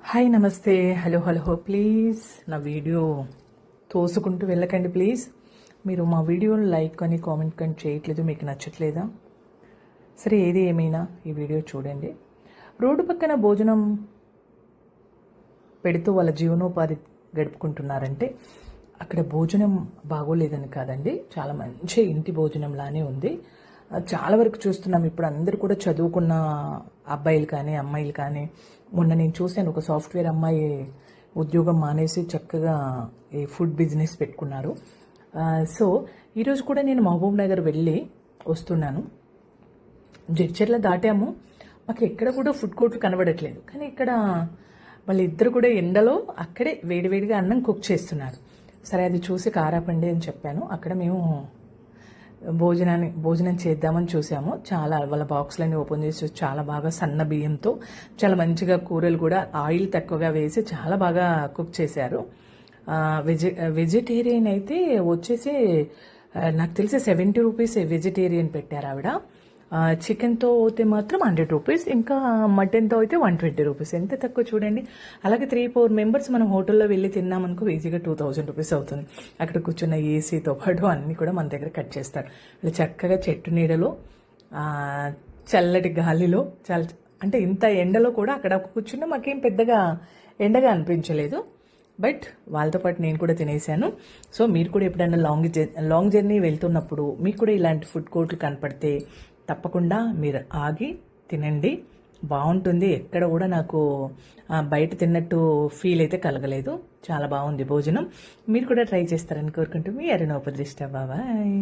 Hi నమస్తే hello hello please నా video తోసుకుంటూ వెళ్ళకండి ప్లీజ్. మీరు మా వీడియోని లైక్ కానీ కామెంట్ కానీ చేయట్లేదు, మీకు నచ్చట్లేదా? సరే, ఏది ఏమైనా ఈ వీడియో చూడండి. రోడ్డు పక్కన భోజనం పెడుతూ వాళ్ళ జీవనోపాధి గడుపుకుంటున్నారంటే అక్కడ భోజనం బాగోలేదని కాదండి, చాలా మంచి ఇంటి భోజనంలానే ఉంది. చాలా వరకు చూస్తున్నాం ఇప్పుడు అందరూ కూడా చదువుకున్న అబ్బాయిలు కానీ అమ్మాయిలు కానీ. మొన్న నేను చూశాను, ఒక సాఫ్ట్వేర్ అమ్మాయి ఉద్యోగం మానేసి చక్కగా ఈ ఫుడ్ బిజినెస్ పెట్టుకున్నారు. సో ఈరోజు కూడా నేను మహబూబ్ నగర్ వెళ్ళి వస్తున్నాను. జడ్చర్ల దాటాము, మాకు ఎక్కడ కూడా ఫుడ్ కోర్ట్లు కనబడట్లేదు. కానీ ఇక్కడ వాళ్ళిద్దరు కూడా ఎండలో అక్కడే వేడివేడిగా అన్నం కుక్ చేస్తున్నారు. సరే, అది చూసి కారాపండి అని చెప్పాను. అక్కడ మేము భోజనం చేద్దామని చూసాము. చాలా వాళ్ళ బాక్స్లన్నీ ఓపెన్ చేసి చాలా బాగా సన్న బియ్యంతో చాలా మంచిగా కూరలు కూడా ఆయిల్ తక్కువగా వేసి చాలా బాగా కుక్ చేశారు. వెజిటేరియన్ అయితే వచ్చేసి నాకు తెలిసి 70 రూపీస్ వెజిటేరియన్ పెట్టారు ఆవిడ. చికెన్తో అయితే మాత్రం 100 రూపీస్, ఇంకా మటన్తో అయితే 120 రూపీస్. ఎంత తక్కువ చూడండి. అలాగే 3-4 మెంబర్స్ మనం హోటల్లో వెళ్ళి తిన్నామనుకో ఈజీగా 2000 రూపీస్ అవుతుంది. అక్కడ కూర్చున్న ఏసీతో పాటు అన్నీ కూడా మన దగ్గర కట్ చేస్తారు. చక్కగా చెట్టు నీడలో చల్లటి గాలిలో అంటే ఇంత ఎండలో కూడా అక్కడ కూర్చున్నా మాకేం పెద్దగా ఎండగా అనిపించలేదు. బట్ వాళ్ళతో పాటు నేను కూడా తినేసాను. సో మీరు కూడా ఎప్పుడైనా లాంగ్ జర్నీ వెళ్తున్నప్పుడు మీకు కూడా ఇలాంటి ఫుడ్ కోర్ట్లు కనపడితే తప్పకుండా మీరు ఆగి తినండి, బాగుంటుంది. ఎక్కడ కూడా నాకు బయట తిన్నట్టు ఫీల్ అయితే కలగలేదు. చాలా బాగుంది భోజనం. మీరు కూడా ట్రై చేస్తారని కోరుకుంటూ మీ అరుణోపదృష్ట. బాబాయ్.